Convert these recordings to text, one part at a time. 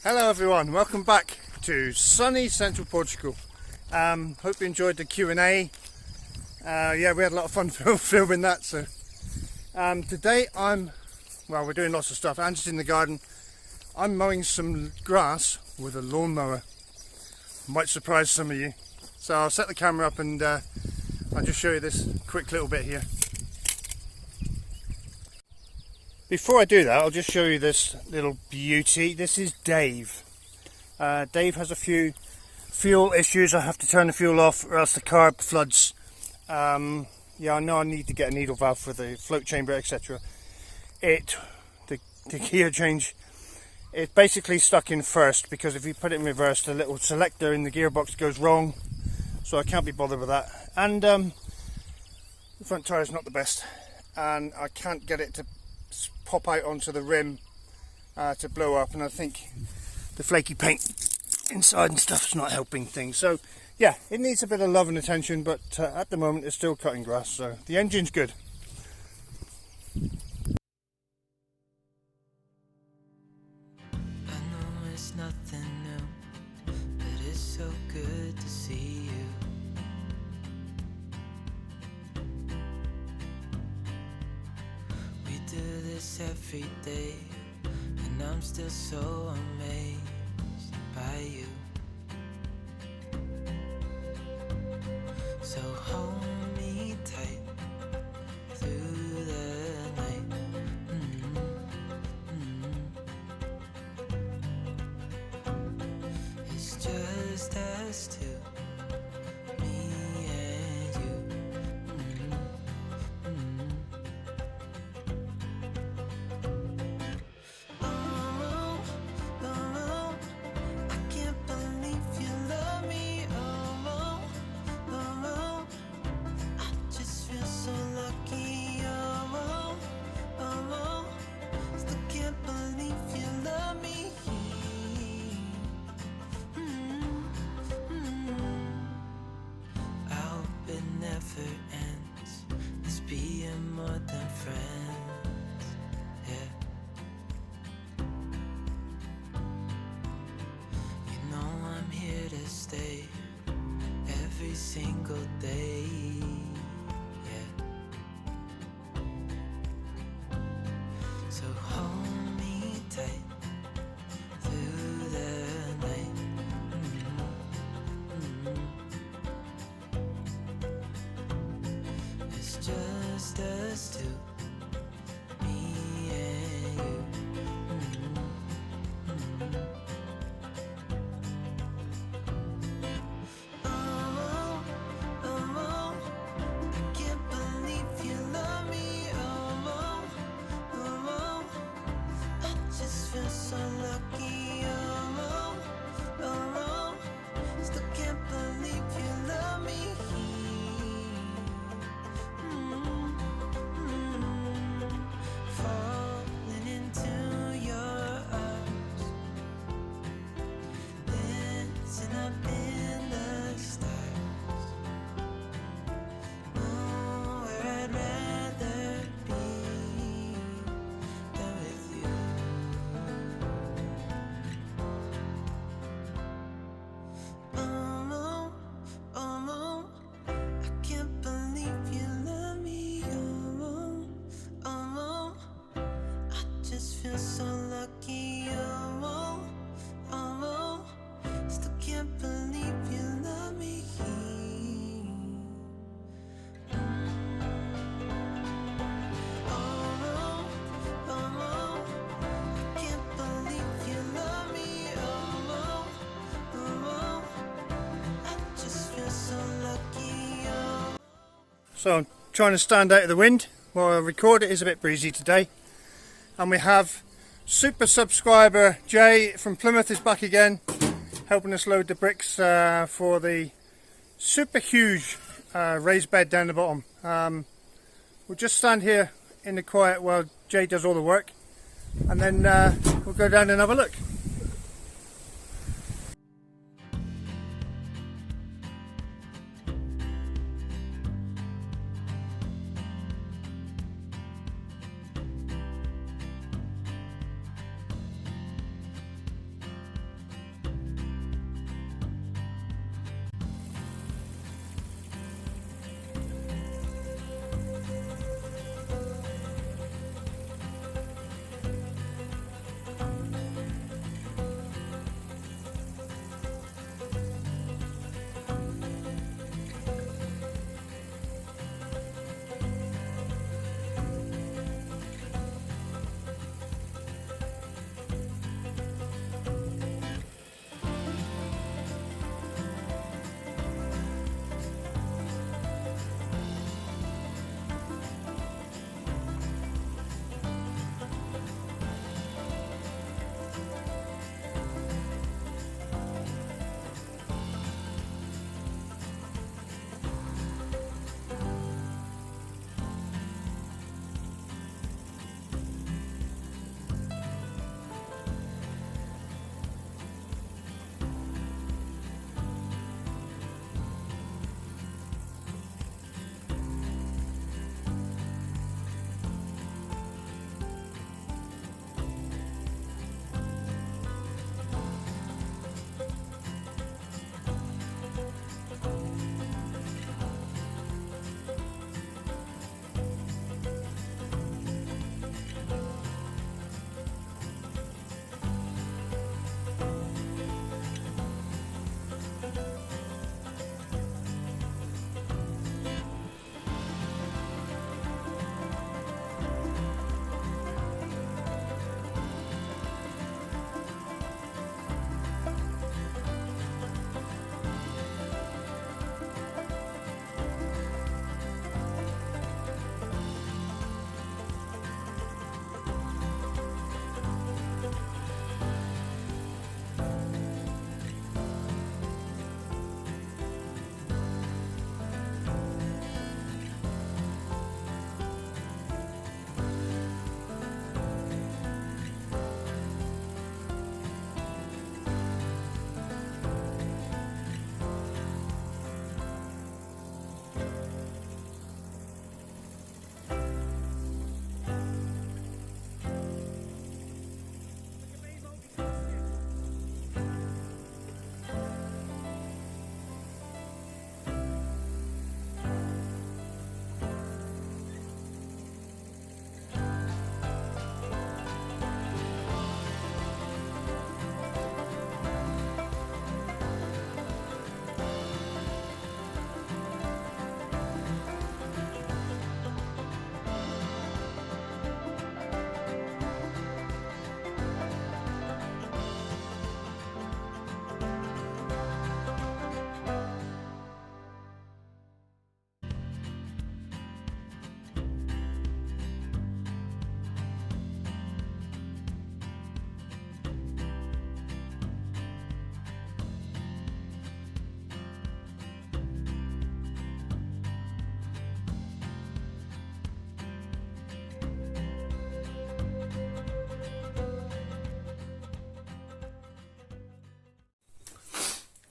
Hello everyone, welcome back to sunny central Portugal. Hope you enjoyed the Q&A. Yeah, we had a lot of fun filming that. So today we're doing lots of stuff. Angie's in the garden. I'm mowing some grass with a lawnmower. Might surprise some of you. So I'll set the camera up and I'll just show you this quick little bit here. Before I do that, I'll just show you this little beauty. This is Dave. Dave has a few fuel issues. I have to turn the fuel off or else the car floods. Yeah, I know I need to get a needle valve for the float chamber, etc. The gear change, it's basically stuck in first, because if you put it in reverse, the little selector in the gearbox goes wrong. So I can't be bothered with that. And the front tyre is not the best. And I can't get it to pop out onto the rim to blow up, and I think the flaky paint inside and stuff's not helping things. So yeah, it needs a bit of love and attention, but at the moment it's still cutting grass, so the engine's good. I know it's nothing new, but it's so good to see you. We do this every day, and I'm still so amazed by you. So hold me tight through the night. It's just us two, me and you. Oh, oh, I can't believe you love me. Oh, oh, I just feel so lucky. Oh, oh, still can't believe you love me. I hope it never ends, this being more than friends, yeah. You know I'm here to stay every single day, yeah. So hold me tight through the night. It's just us two, me and you. Oh, oh, I can't believe you love me. Oh, oh, I just feel so lucky. Oh, oh, still can't believe you love me. Falling into your arms, dancing up in the stars. Nowhere I'd rather be than with you. Oh, oh, I can't believe you love me. Oh, oh, I just feel so lucky. Oh, oh, still can't believe you love me. Oh, oh, I can't believe you love me. Oh, oh, I just feel so lucky. Oh. So I'm trying to stand out of the wind while I record. It is a bit breezy today, and we have super subscriber Jay from Plymouth is back again, helping us load the bricks for the super huge raised bed down the bottom. We'll just stand here in the quiet while Jay does all the work, and then we'll go down and have a look.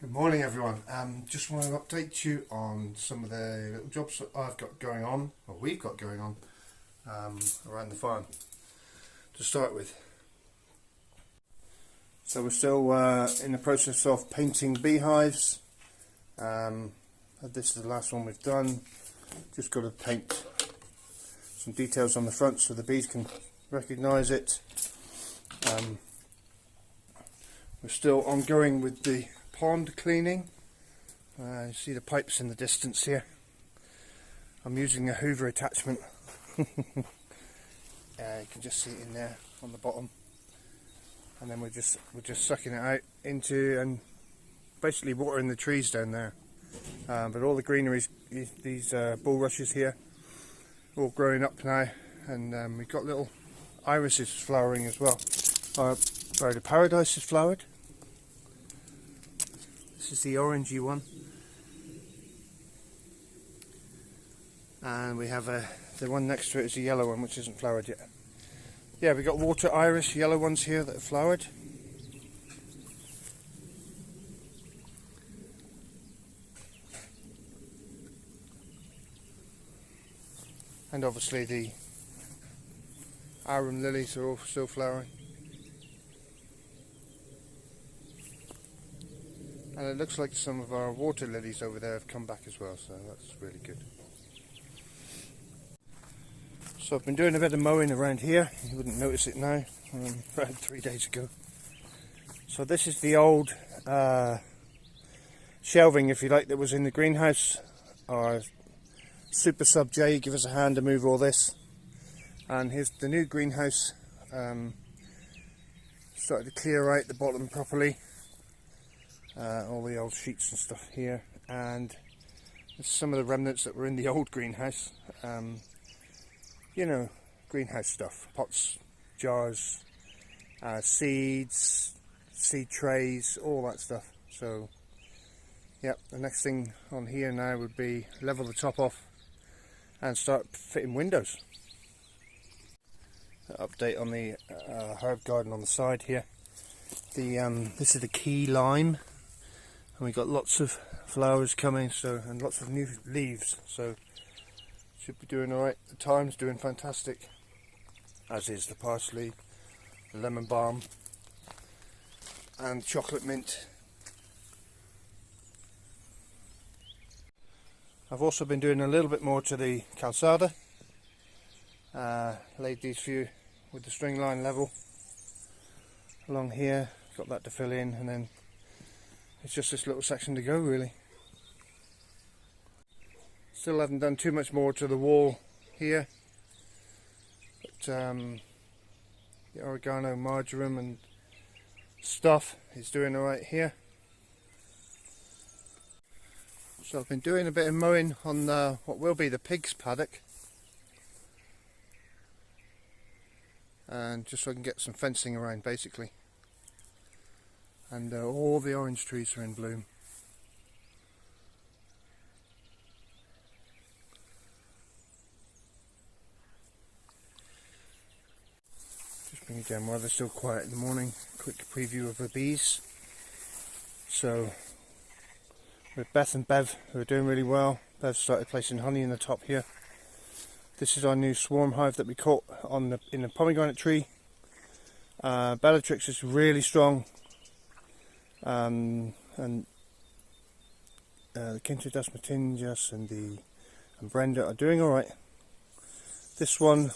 Good morning everyone. Just want to update you on some of the little jobs that I've got going on, or we've got going on around the farm to start with. So we're still in the process of painting beehives. This is the last one we've done. Just got to paint some details on the front so the bees can recognise it. We're still ongoing with the pond cleaning. You see the pipes in the distance here. I'm using a Hoover attachment. You can just see it in there on the bottom, and then we're just sucking it out into and basically watering the trees down there. But all the greeneries, these bulrushes here, all growing up now, and we've got little irises flowering as well. Our bird of paradise is flowered. This is the orangey one, and we have the one next to it is a yellow one which isn't flowered yet. Yeah, we've got water iris yellow ones here that are flowered. And obviously the arum lilies are all still flowering. And it looks like some of our water lilies over there have come back as well, so that's really good. So I've been doing a bit of mowing around here. You wouldn't notice it now, about 3 days ago. So this is the old shelving, if you like, that was in the greenhouse. Our Supersub Jay give us a hand to move all this. And here's the new greenhouse. Started to clear out the bottom properly. All the old sheets and stuff here, and some of the remnants that were in the old greenhouse. You know, greenhouse stuff, pots, jars, seeds, seed trays, all that stuff. So yep, the next thing on here now would be level the top off and start fitting windows. Update on the herb garden on the side here. This is the key lime, and we got lots of flowers coming, so, and lots of new leaves, so should be doing alright. The thyme's doing fantastic, as is the parsley, the lemon balm, and chocolate mint. I've also been doing a little bit more to the calzada. Laid these few with the string line level along here, got that to fill in, and then it's just this little section to go really. Still haven't done too much more to the wall here, but the oregano, marjoram and stuff is doing alright here. So I've been doing a bit of mowing on what will be the pigs paddock, and just so I can get some fencing around basically. And all the orange trees are in bloom. Just bring it down while they're still quiet in the morning. Quick preview of the bees. So with Beth and Bev, who are doing really well. Bev started placing honey in the top here. This is our new Swarm Hive that we caught on in the pomegranate tree. Bellatrix is really strong. And the Quinta das Matinjas and Brenda are doing alright. This one,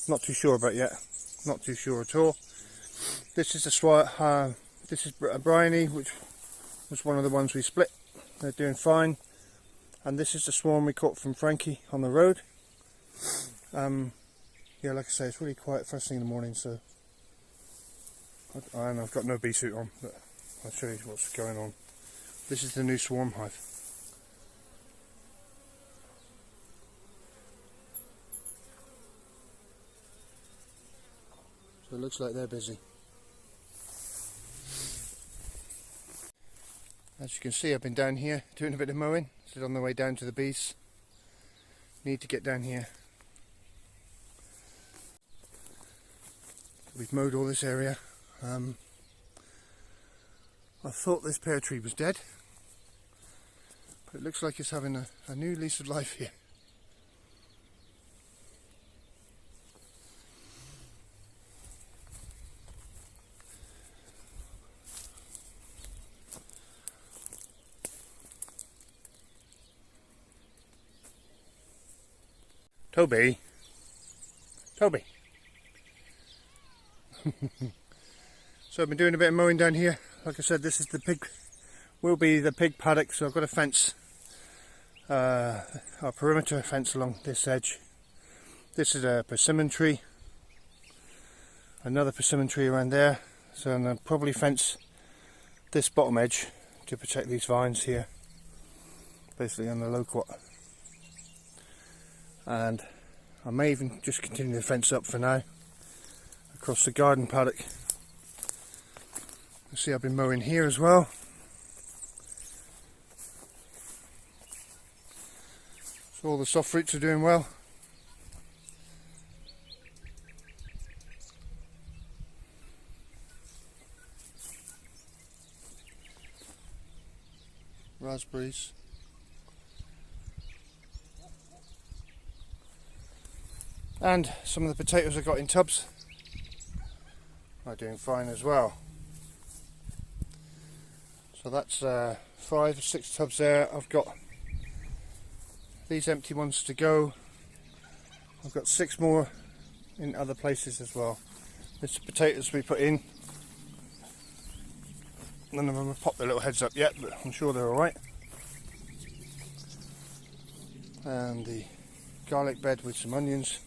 not too sure about yet. Not too sure at all. This is this is a Bryony, which was one of the ones we split. They're doing fine. And this is the swarm we caught from Frankie on the road. Yeah, like I say, it's really quiet first thing in the morning, so and I've got no bee suit on, but I'll show you what's going on. This is the new Swarm Hive. So it looks like they're busy. As you can see, I've been down here doing a bit of mowing. This is on the way down to the bees. Need to get down here. We've mowed all this area. I thought this pear tree was dead, but it looks like it's having a new lease of life here. Toby. Toby. So I've been doing a bit of mowing down here. Like I said, this is the pig, will be the pig paddock, so I've got a fence, a perimeter fence along this edge. This is a persimmon tree, another persimmon tree around there, so I'm going to probably fence this bottom edge to protect these vines here, basically on the loquat. And I may even just continue the fence up for now across the garden paddock. You see I've been mowing here as well. So all the soft fruits are doing well. Raspberries. And some of the potatoes I got in tubs are doing fine as well. So that's 5 or 6 tubs there. I've got these empty ones to go. I've got 6 more in other places as well. There's the potatoes we put in. None of them have popped their little heads up yet, but I'm sure they're alright. And the garlic bed with some onions.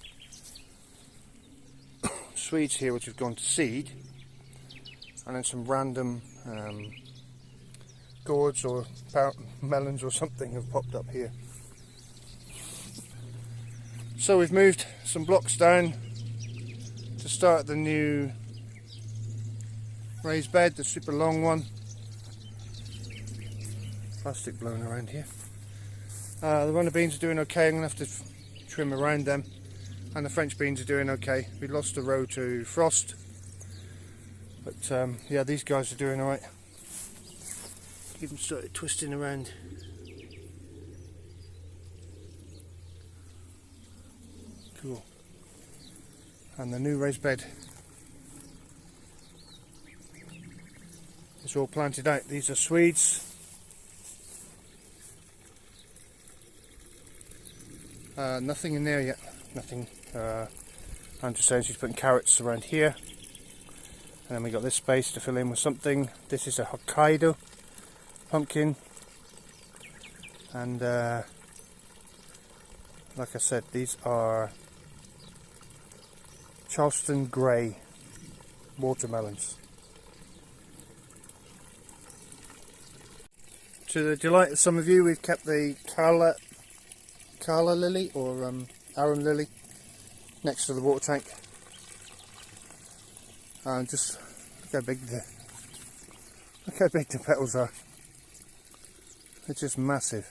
Swedes here which have gone to seed. And then some random gourds or melons or something have popped up here. So we've moved some blocks down to start the new raised bed, the super long one. Plastic blowing around here. The runner beans are doing okay. I'm going to have to trim around them, and the French beans are doing okay. We lost a row to frost, but yeah, these guys are doing alright. Even started twisting around. Cool. And the new raised bed is all planted out. These are Swedes. Nothing in there yet. Nothing. I'm just saying she's putting carrots around here. And then we got this space to fill in with something. This is a Hokkaido Pumpkin, and like I said, these are Charleston Grey watermelons. To the delight of some of you, we've kept the Calla lily or arum lily next to the water tank. And just look how big the petals are. It's just massive.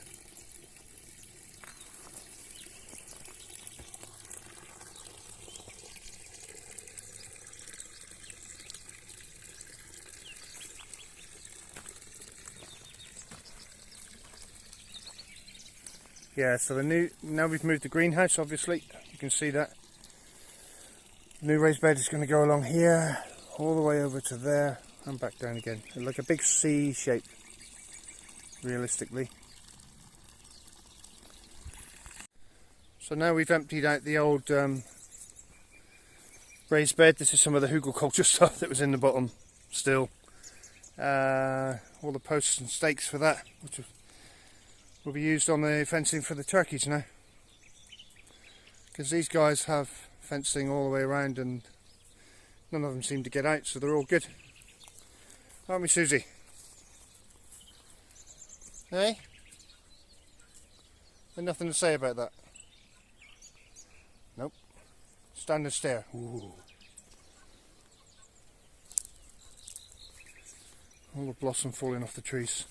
Yeah, so now we've moved the greenhouse, obviously, you can see that. The new raised bed is going to go along here, all the way over to there, and back down again. Like a big C shape, realistically. So now we've emptied out the old raised bed. This is some of the hugelkultur stuff that was in the bottom still. All the posts and stakes for that, which will be used on the fencing for the turkeys now. Because these guys have fencing all the way around and none of them seem to get out, so they're all good. Aren't we, Susie? Hey? There's nothing to say about that. Nope. Stand and stare. Ooh. All the blossom falling off the trees.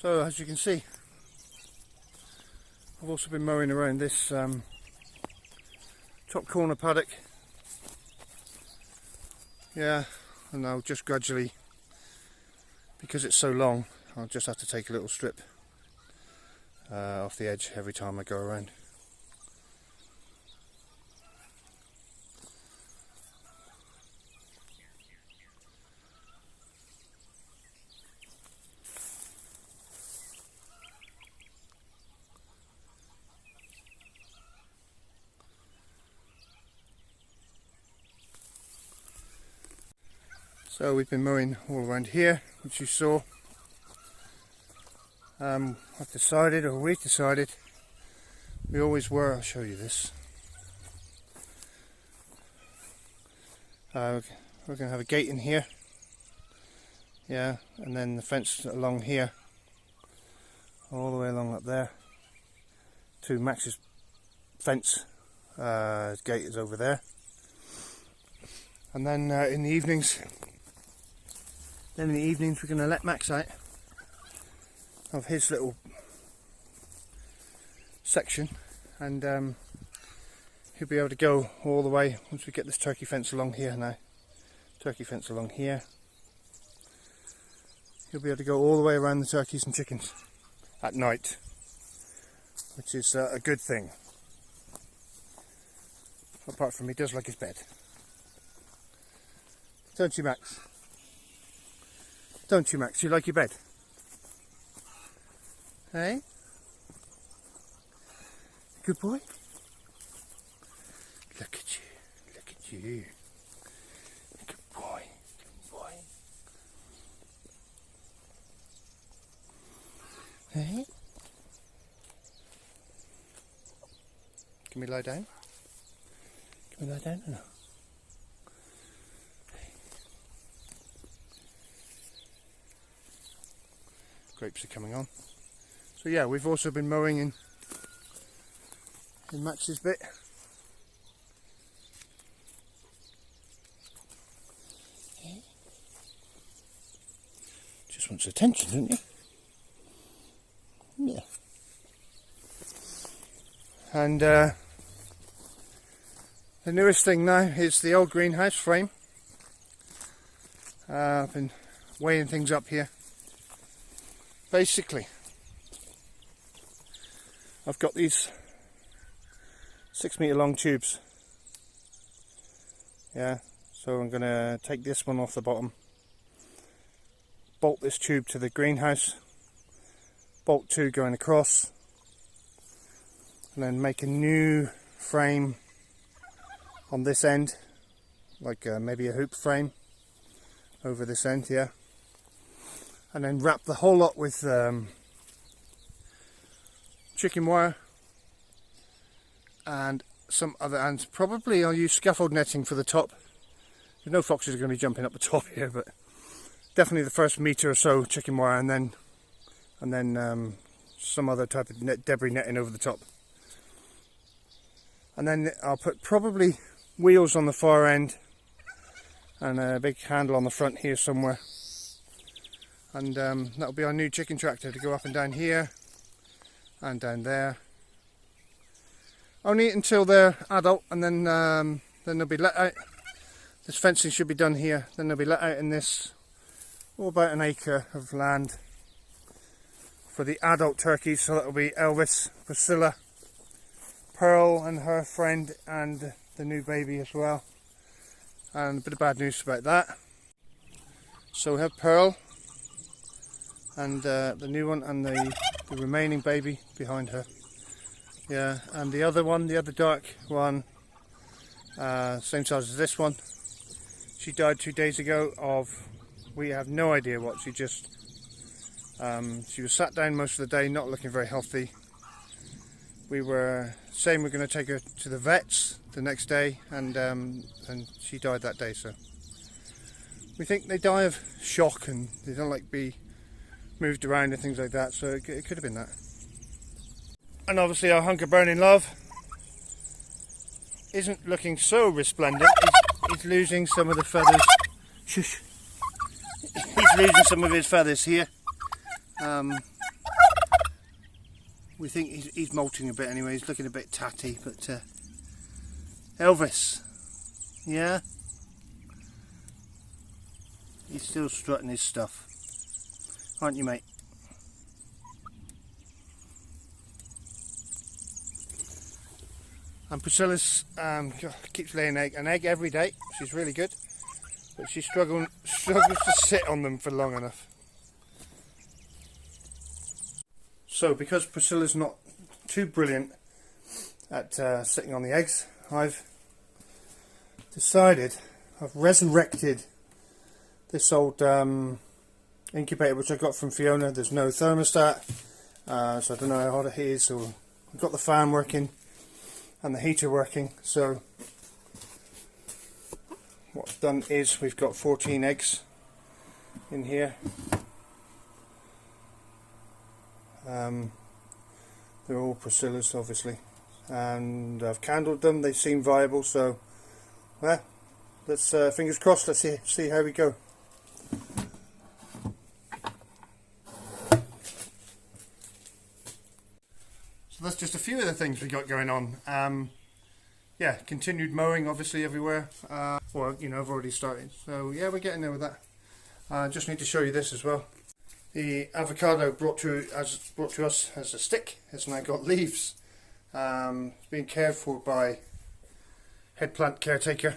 So as you can see, I've also been mowing around this top corner paddock. Yeah, and I'll just gradually, because it's so long, I'll just have to take a little strip off the edge every time I go around. So we've been mowing all around here, which you saw. I've decided, or we've decided, we always were, I'll show you this. We're going to have a gate in here. Yeah, and then the fence along here, all the way along up there to Max's fence. His gate is over there. And then in the evenings, we're going to let Max out of his little section, and he'll be able to go all the way once we get this turkey fence along here now. Turkey fence along here. He'll be able to go all the way around the turkeys and chickens at night, which is a good thing. Apart from he does like his bed. Don't you, Max? Don't you, Max? You like your bed? Hey? Good boy? Look at you. Look at you. Good boy. Good boy. Hey? Can we lie down? Can we lie down or no? Grapes are coming on. So yeah, we've also been mowing in Max's bit. Just wants attention, doesn't he? Yeah. And the newest thing now is the old greenhouse frame. I've been weighing things up here. Basically, I've got these 6 meter long tubes. Yeah, so I'm going to take this one off the bottom, bolt this tube to the greenhouse, bolt 2 going across, and then make a new frame on this end, like maybe a hoop frame over this end, yeah. And then wrap the whole lot with chicken wire and some other, and probably I'll use scaffold netting for the top. There's no foxes are going to be jumping up the top here, but definitely the first metre or so chicken wire, and then some other type of debris netting over the top. And then I'll put probably wheels on the far end and a big handle on the front here somewhere. And that'll be our new chicken tractor to go up and down here and down there. Only until they're adult, and then they'll be let out. This fencing should be done here. Then they'll be let out in this, about an acre of land for the adult turkeys. So that'll be Elvis, Priscilla, Pearl and her friend, and the new baby as well. And a bit of bad news about that. So we have Pearl and the new one, and the remaining baby behind her. Yeah, and the other one, the other dark one, same size as this one. She died 2 days ago of, we have no idea what. She just, she was sat down most of the day, not looking very healthy. We were saying we're going to take her to the vets the next day, and she died that day. So we think they die of shock, and they don't like be moved around and things like that, so it could have been that. And obviously our hunker burning love isn't looking so resplendent. He's losing some of the feathers. Shush. He's losing some of his feathers here. We think he's molting a bit anyway. He's looking a bit tatty, but Elvis, yeah, he's still strutting his stuff, aren't you, mate? And Priscilla's keeps laying an egg every day. She's really good, but she struggles to sit on them for long enough. So because Priscilla's not too brilliant at sitting on the eggs, I've decided, I've resurrected this old incubator which I got from Fiona. There's no thermostat, so I don't know how hot it is, so I've got the fan working and the heater working. So what I've done is we've got 14 eggs in here. They're all Priscilla's, obviously, and I've candled them. They seem viable, so well, let's fingers crossed. Let's see how we go. So that's just a few of the things we got going on. Yeah, continued mowing, obviously, everywhere. Well, you know, I've already started, so yeah, we're getting there with that. I just need to show you this as well. The avocado brought to us as a stick has now got leaves. It's being cared for by head plant caretaker,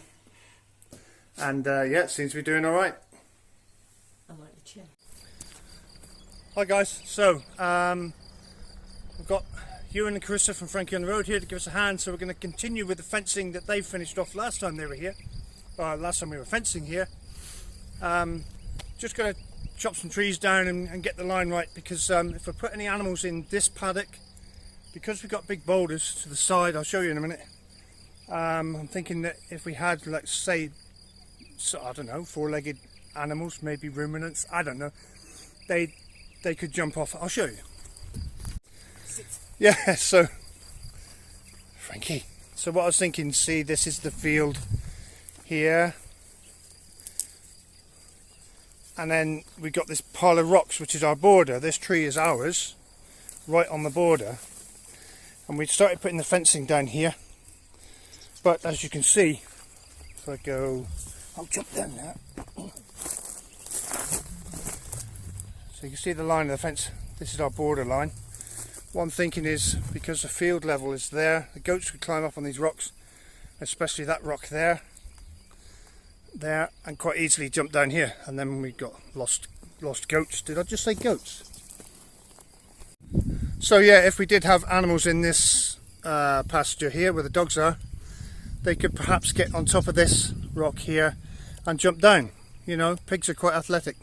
and yeah, it seems to be doing all right. I like the chair. Hi guys, so we've got Ewan and Carissa from Frankie on the Road here to give us a hand. So we're going to continue with the fencing that they finished off last time they were here. Last time we were fencing here. Just going to chop some trees down and get the line right, because if I put any animals in this paddock, because we've got big boulders to the side, I'll show you in a minute. I'm thinking that if we had, like, say, so, I don't know, four-legged animals, maybe ruminants, I don't know, they could jump off. I'll show you. Yeah, so Frankie. So what I was thinking, see, this is the field here. And then we've got this pile of rocks, which is our border. This tree is ours, right on the border. And we started putting the fencing down here. But as you can see, if I go, I'll jump down now. So you can see the line of the fence. This is our border line. What I'm thinking is, because the field level is there, the goats could climb up on these rocks, especially that rock there, and quite easily jump down here, and then we got lost goats. Did I just say goats? So yeah, if we did have animals in this pasture here where the dogs are, they could perhaps get on top of this rock here and jump down. You know, pigs are quite athletic.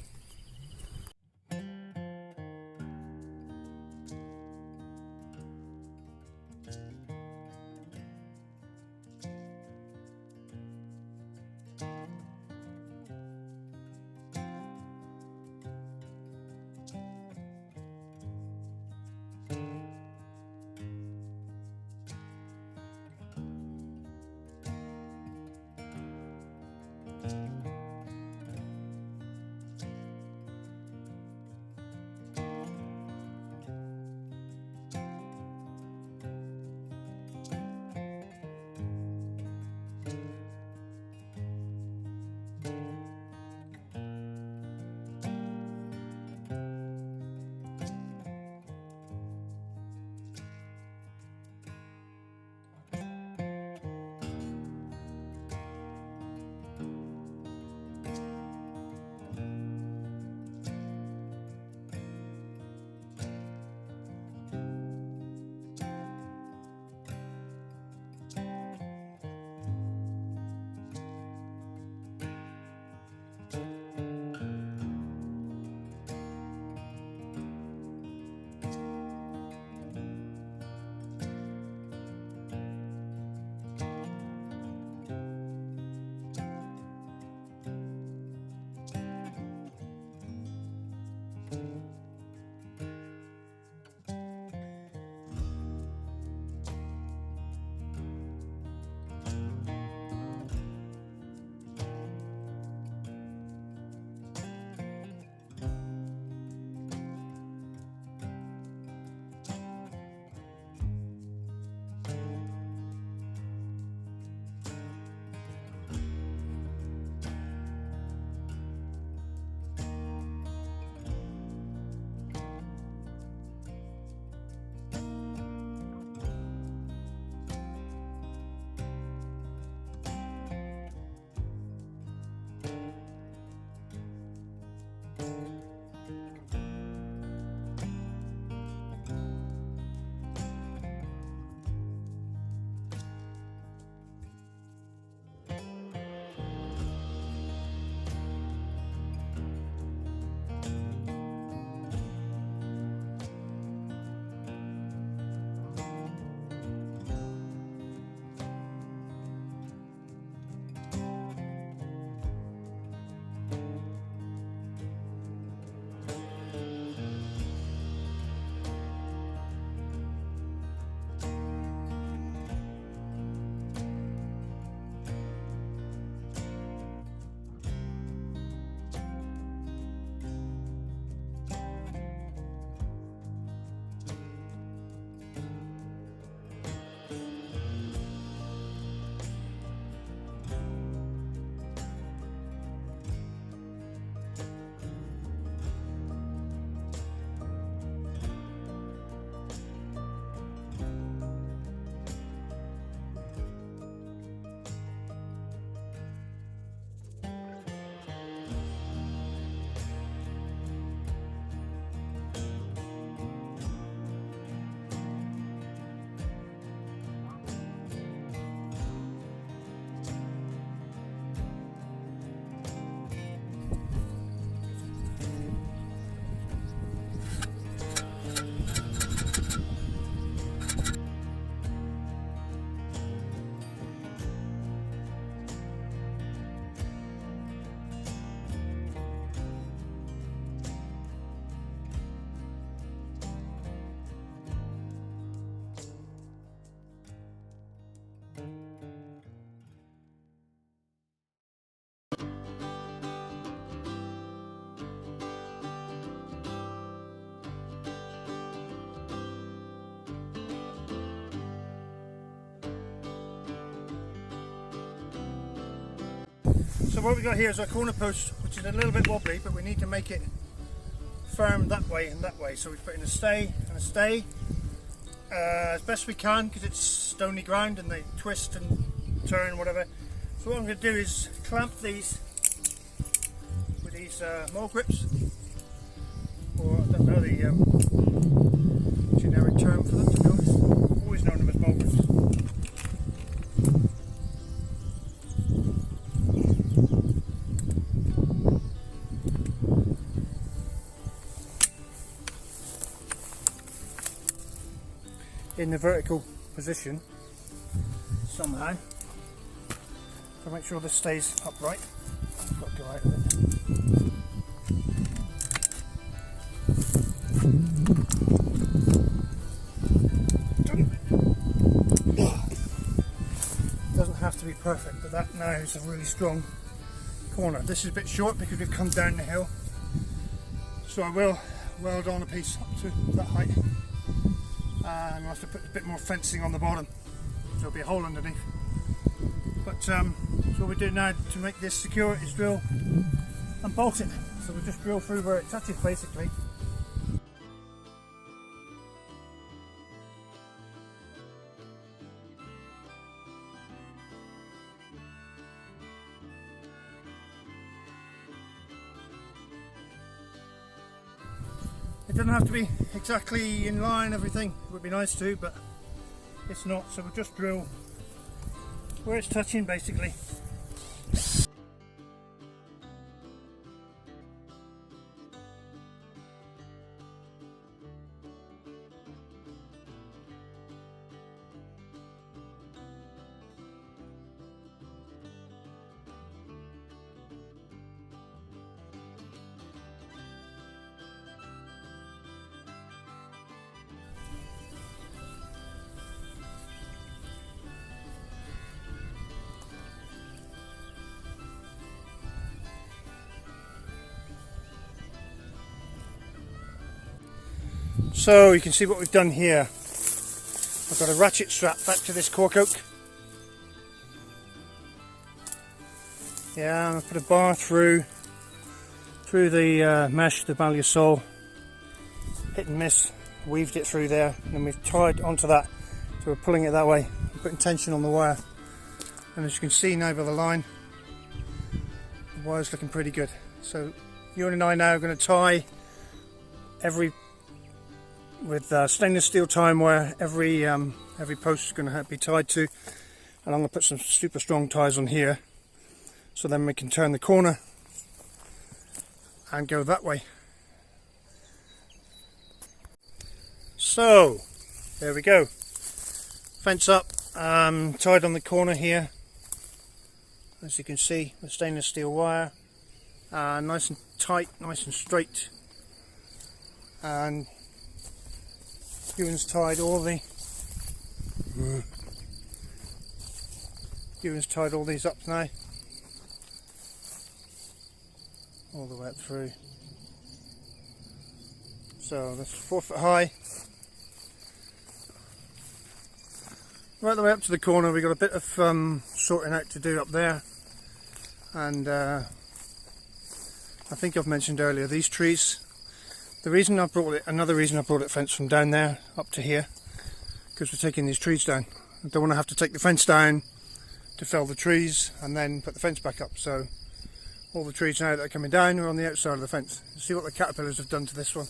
So what we've got here is our corner post, which is a little bit wobbly, but we need to make it firm that way and that way. So we put in a stay and a stay as best we can, because it's stony ground and they twist and turn, whatever. So what I'm going to do is clamp these with these mole grips, or I don't know the generic term for them, to be honest. I've always known them as mole grips. In the vertical position somehow. So make sure this stays upright. I've got to go out of it. Doesn't have to be perfect, but that now is a really strong corner. This is a bit short because we've come down the hill, so I will weld on a piece up to that height. And I'll have to put a bit more fencing on the bottom. There'll be a hole underneath. But so what we do now to make this secure is drill and bolt it. So we'll just drill through where it touches basically. It doesn't have to be exactly in line, everything. It would be nice to, but it's not, so we'll just drill where it's touching basically. So you can see what we've done here. I've got a ratchet strap back to this cork oak. Yeah, and I've put a bar through the mesh, the balisol, hit and miss, weaved it through there, and then we've tied onto that. So we're pulling it that way, we're putting tension on the wire. And as you can see now by the line, the wire's looking pretty good. So you and I now are going to tie with stainless steel time wire, every post is going to be tied to, and I'm going to put some super strong ties on here, so then we can turn the corner and go that way. So there we go, fence up, tied on the corner here, as you can see, with stainless steel wire, nice and tight, nice and straight, and Ewan's tied all these up now, all the way up through. So that's 4 foot high. Right the way up to the corner, we've got a bit of sorting out to do up there, and I think I've mentioned earlier these trees. Another reason I brought it fenced from down there up to here, because we're taking these trees down. I don't want to have to take the fence down to fell the trees and then put the fence back up. So all the trees now that are coming down are on the outside of the fence. See what the caterpillars have done to this one.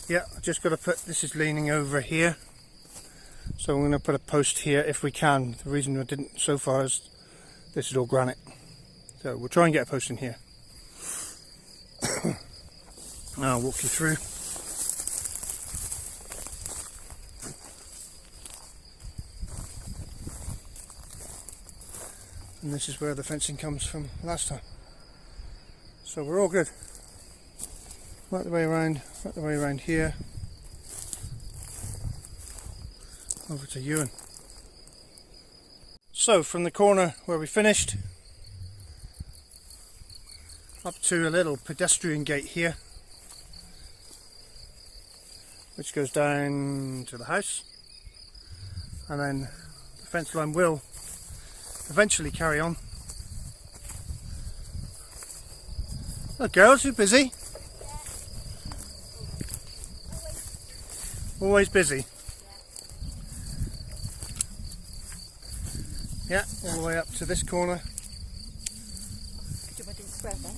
Yeah, I just got to put, this is leaning over here. So I'm going to put a post here if we can. The reason I didn't so far is this is all granite. So we'll try and get a post in here. I'll walk you through. And this is where the fencing comes from last time. So we're all good. Right the way around here. Over to Ewan. So from the corner where we finished up to a little pedestrian gate here. which goes down to the house, and then the fence line will eventually carry on. Look, girls, you busy? Always busy. Yeah, all the way up to this corner. I didn't swear then.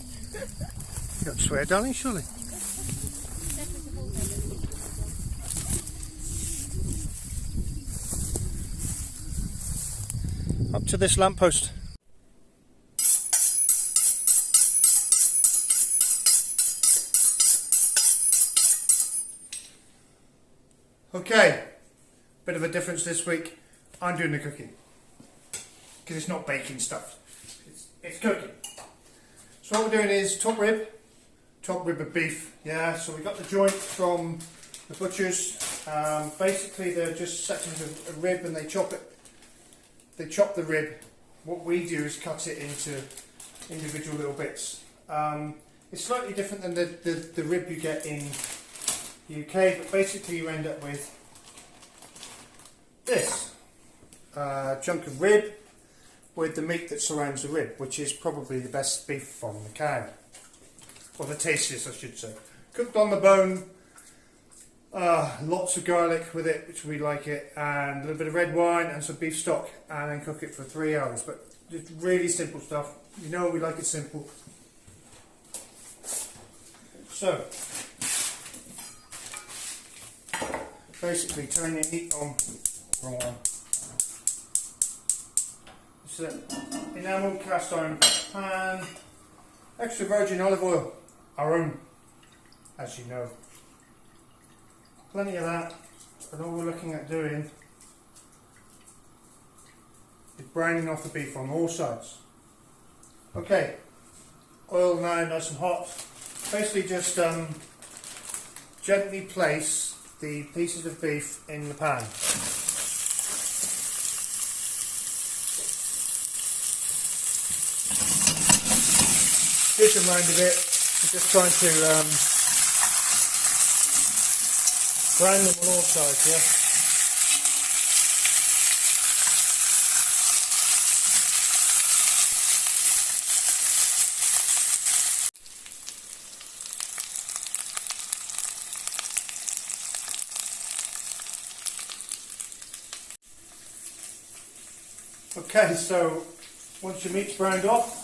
You don't swear, darling, surely. Up to this lamppost. Okay, bit of a difference this week. I'm doing the cooking because it's not baking stuff, it's cooking. So what we're doing is top rib of beef. Yeah, so we got the joint from the butchers. Basically they're just sections of rib and they chop it. They chop the rib. What we do is cut it into individual little bits. It's slightly different than the rib you get in the UK, but basically you end up with this chunk of rib with the meat that surrounds the rib, which is probably the best beef from the cow, or the tastiest I should say. Cooked on the bone, lots of garlic with it, which we like it, and a little bit of red wine and some beef stock, and then cook it for 3 hours. But it's really simple stuff. You know we like it simple. So basically turn your heat on. Wrong one. It's an enamel cast iron pan, extra virgin olive oil, our own, as you know. Plenty of that, and all we're looking at doing is browning off the beef on all sides. Okay, oil now nice and hot. Basically just gently place the pieces of beef in the pan. Dish them round a bit. We're just trying to brown them on all sides, yeah. Okay, so once your meat's browned off,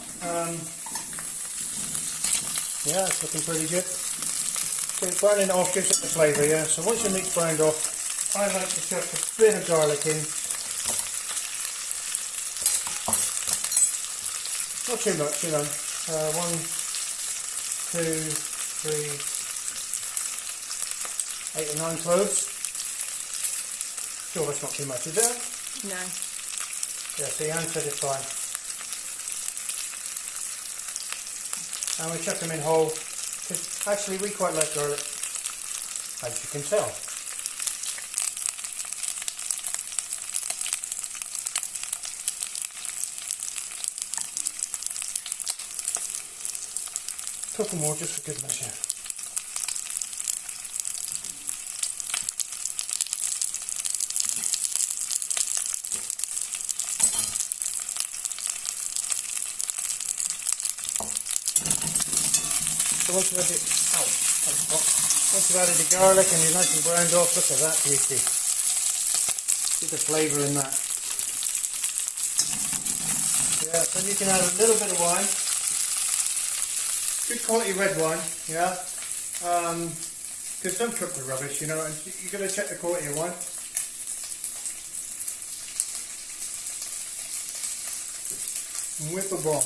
yeah, it's looking pretty good. So browning it off gives it the flavour, yeah. So once your meat's browned off, I like to chuck a bit of garlic in. Not too much, you know. 1, 2, 3, 8 or 9 cloves. Sure, that's not too much, is it? No. Yeah, see, Anne said it's fine. And we chuck them in whole, because actually we quite like garlic, as you can tell. Couple more just for good measure. So once you've added, once you've added the garlic and you're nice and browned off, look at that beauty. See the flavour in that. Yeah, then you can add a little bit of wine. Good quality red wine, yeah. Because don't cook the rubbish, you know, and you've got to check the quality of wine. And whip a bomb.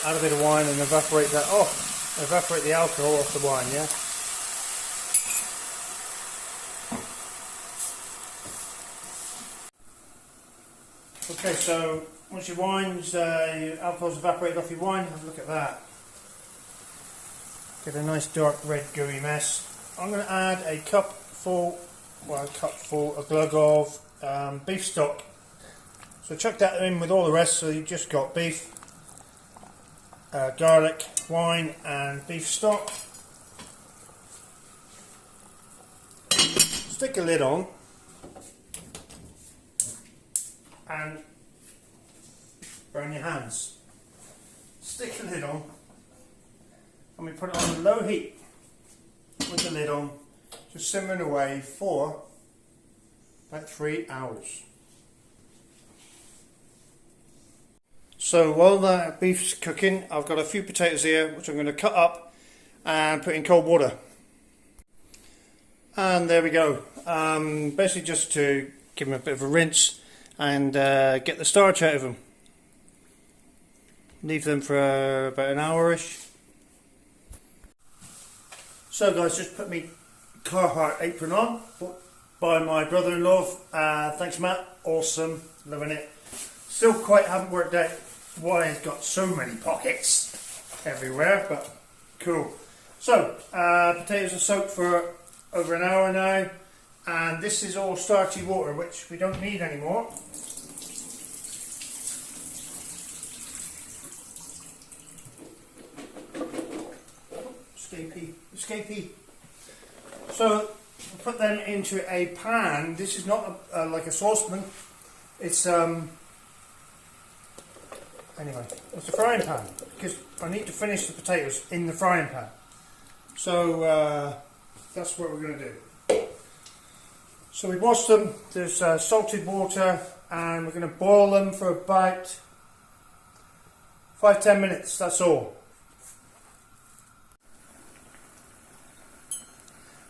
Add a bit of wine and evaporate that off. Evaporate the alcohol off the wine, yeah? Okay, so once your wine's, your alcohol's evaporated off your wine, have a look at that. Get a nice dark red gooey mess. I'm going to add a cupful, a glug of beef stock. So chuck that in with all the rest, so you've just got beef. garlic, wine and beef stock. Stick a lid on and burn your hands. Stick the lid on and we put it on low heat with the lid on, just simmering away for about 3 hours. So while that beef's cooking, I've got a few potatoes here which I'm going to cut up and put in cold water. And there we go. Basically just to give them a bit of a rinse and get the starch out of them. Leave them for about an hour-ish. So guys, just put me Carhartt apron on, bought by my brother-in-law. Thanks Matt, awesome, loving it. Still quite haven't worked out why it's got so many pockets everywhere, but cool. So potatoes are soaked for over an hour now, and this is all starchy water which we don't need anymore. Escapee. So put them into a pan. This is not like a saucepan. It's anyway, it's a frying pan because I need to finish the potatoes in the frying pan. So that's what we're going to do. So we washed them. There's salted water, and we're going to boil them for about 5-10 minutes. That's all.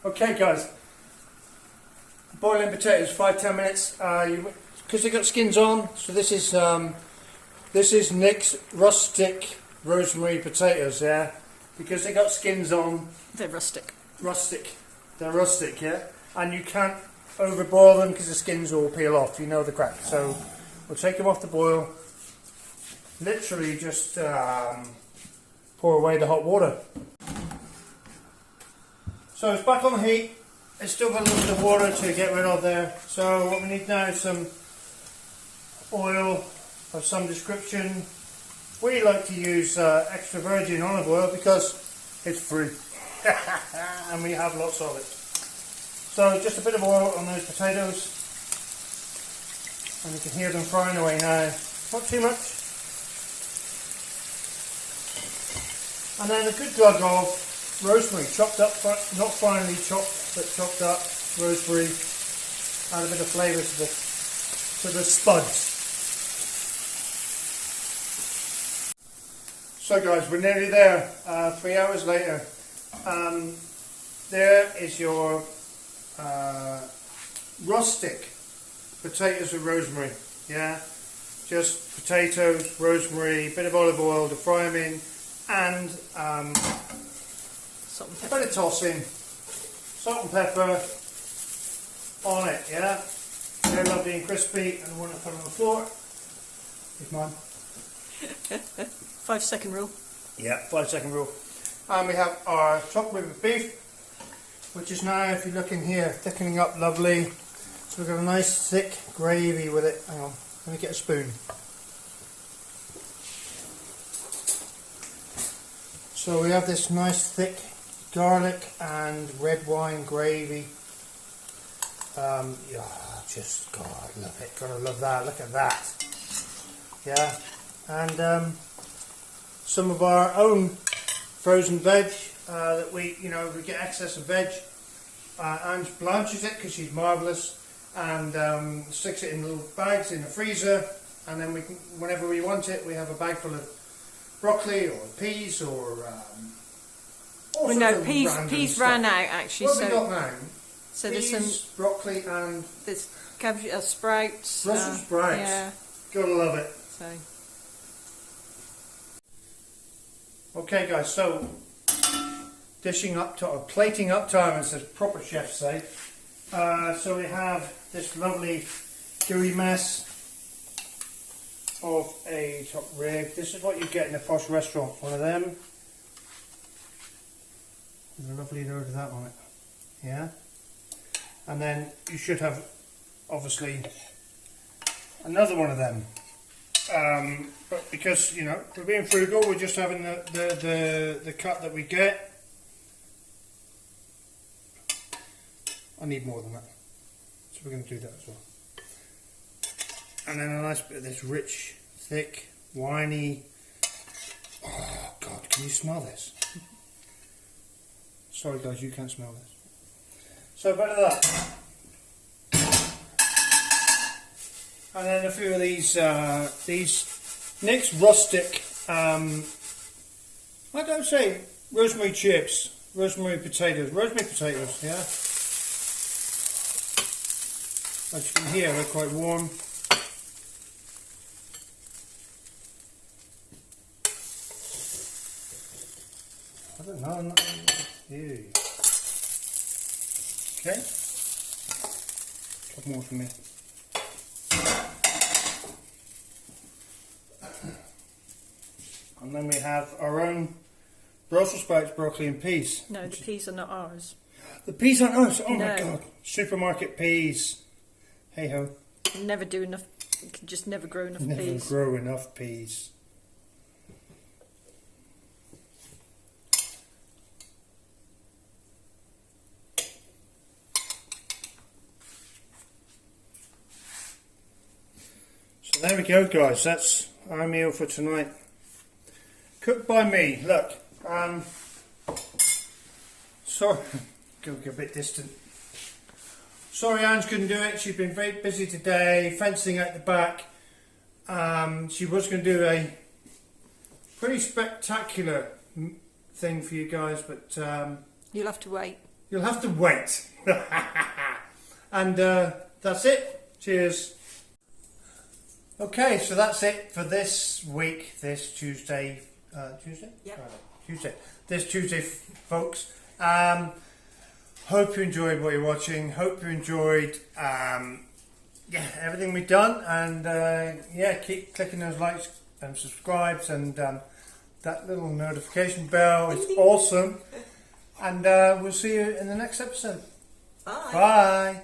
Okay guys, boiling potatoes 5-10 minutes, because they've got skins on. So this is Nick's Rustic Rosemary potatoes, yeah, because they got skins on. They're rustic. They're rustic, yeah, and you can't overboil them because the skins will peel off, you know the crack. So we'll take them off the boil, literally just pour away the hot water. So it's back on the heat. It's still got a little bit of water to get rid of there. So what we need now is some oil of some description. We like to use extra virgin olive oil because it's free and we have lots of it. So just a bit of oil on those potatoes, and you can hear them frying away now. Not too much. And then a good glug of rosemary, chopped up, not finely chopped, but chopped up rosemary. Add a bit of flavour to the spuds. So guys, we're nearly there. 3 hours later. There is your rustic potatoes with rosemary. Yeah, just potatoes, rosemary, bit of olive oil to fry them in, and a bit of tossing, salt and pepper on it, yeah? They're lovely and crispy, and I want to put them on the floor. Here's mine. 5-second rule. Yeah, 5-second rule. And we have our chopped rib of beef, which is now, if you look in here, thickening up lovely. So we've got a nice thick gravy with it. Hang on, let me get a spoon. So we have this nice thick garlic and red wine gravy. Yeah, just, God, I love it. Gotta love that. Look at that. Yeah, and some of our own frozen veg that we get excess of veg. Ange blanches it because she's marvellous, and sticks it in little bags in the freezer, and then we can, whenever we want it, we have a bag full of broccoli or peas or well, no, peas ran out actually. What have we got now? So peas, there's some broccoli and there's cabbage, sprouts. Brussels sprouts. Yeah. Gotta love it. So. Okay, guys. So dishing up to, or plating up time, as the proper chefs say. So we have this lovely gooey mess of a top rib. This is what you get in a posh restaurant. One of them. There's a lovely load of that on it. Yeah. And then you should have, obviously, another one of them. But because, you know, we're being frugal, we're just having the cut that we get. I need more than that, so we're going to do that as well. And then a nice bit of this rich, thick, winey. Oh God, can you smell this? Sorry guys, you can't smell this. So a bit of that. And then a few of these Nick's Rustic, I don't say rosemary chips, rosemary potatoes, yeah. As you can hear, they're quite warm. I don't know, I'm not ew. Okay. A couple more for me. And then we have our own Brussels sprouts, broccoli and peas. No, the peas are not ours. The peas aren't ours? Oh No. my God. Supermarket peas. Hey ho. Never do enough. You can just never grow enough Never peas. grow enough peas. So there we go guys, that's our meal for tonight. Cooked by me. Look, sorry, go a bit distant. Sorry Ange couldn't do it, she's been very busy today, fencing out the back. She was going to do a pretty spectacular thing for you guys, but You'll have to wait. you'll have to wait. And that's it. Cheers. Okay, so that's it for this week, this Tuesday. Tuesday? Yep. Friday. Tuesday. This Tuesday, folks. Hope you enjoyed what you're watching. Hope you enjoyed everything we've done. And keep clicking those likes and subscribes and that little notification bell is awesome. And we'll see you in the next episode. Bye. Bye.